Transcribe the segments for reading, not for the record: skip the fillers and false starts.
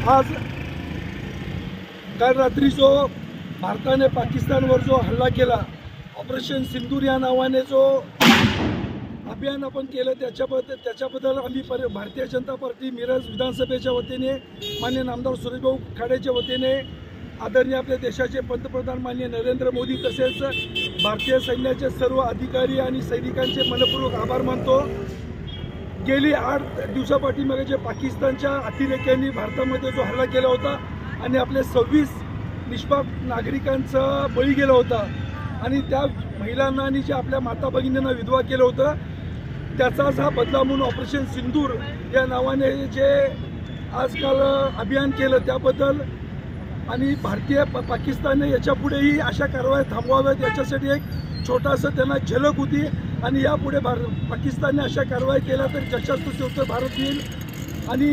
आज काल रात्री जो भारताने पाकिस्तानवर जो हल्ला केला, ऑपरेशन सिंदूर या नावाने जो अभियान आपण केलं, त्याच्याबद्दल आम्ही भारतीय जनता पार्टी मिरज विधानसभेच्या वतीने, माननीय नामदार सुरेशभाऊ खाडेच्या वतीने, आदरणीय आपल्या देशाचे पंतप्रधान माननीय नरेंद्र मोदी तसेच भारतीय सैन्याचे सर्व अधिकारी आणि सैनिकांचे मनपूर्वक आभार मानतो। गेली 8 दिवसापाठीमागे जे पाकिस्तानच्या अतिरेक्यांनी भारतामध्ये जो हल्ला केला होता आणि आपले 26 निष्पाप नागरिकांचा बळी गेला होता आणि त्या महिलांना आणि जे आपल्या माता भगिनींना विधवा केलं होतं, त्याचाच हा बदला म्हणून ऑपरेशन सिंदूर या नावाने जे आजकाल अभियान केलं त्याबद्दल आणि भारतीय पाकिस्तानने याच्यापुढेही अशा कारवाया थांबवाव्यात याच्यासाठी एक छोटासा त्यांना झलक होती आणि यापुढे पाकिस्तानने अशा कारवाया केल्या तर जशास उत्तर भारत येईल आणि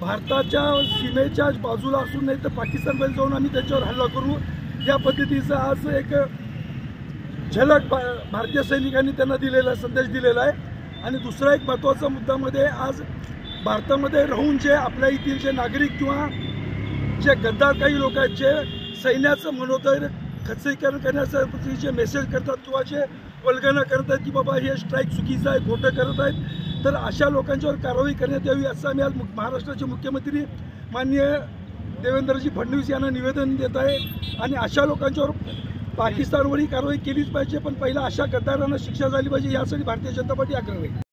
भारताच्या सीमेच्या बाजूला असून नाही तर पाकिस्तानमध्ये जाऊन आम्ही त्याच्यावर हल्ला करू, या पद्धतीचा आज एक झलक भारतीय सैनिकांनी त्यांना दिलेला संदेश दिलेला आहे। आणि दुसरा एक महत्त्वाचा मुद्दामध्ये आज भारतामध्ये राहून जे आपल्या येथील जे नागरिक किंवा जे गद्दार काही लोक आहेत जे सैन्याचं मनोधैर्य खच्चीकरण करण्यासाठी जे मेसेज करतात किंवा जे वल्गना करतात की बाबा हे स्ट्राईक चुकीचं आहे, खोटं करत आहेत, तर अशा लोकांच्यावर कारवाई करण्यात यावी असं आम्ही आज महाराष्ट्राचे मुख्यमंत्री माननीय देवेंद्रजी फडणवीस यांना निवेदन देत आहे। आणि अशा लोकांच्यावर पाकिस्तानवरही कारवाई केलीच पाहिजे, पण पहिला अशा गद्दारांना शिक्षा झाली पाहिजे यासाठी भारतीय जनता पार्टी आग्रही आहे।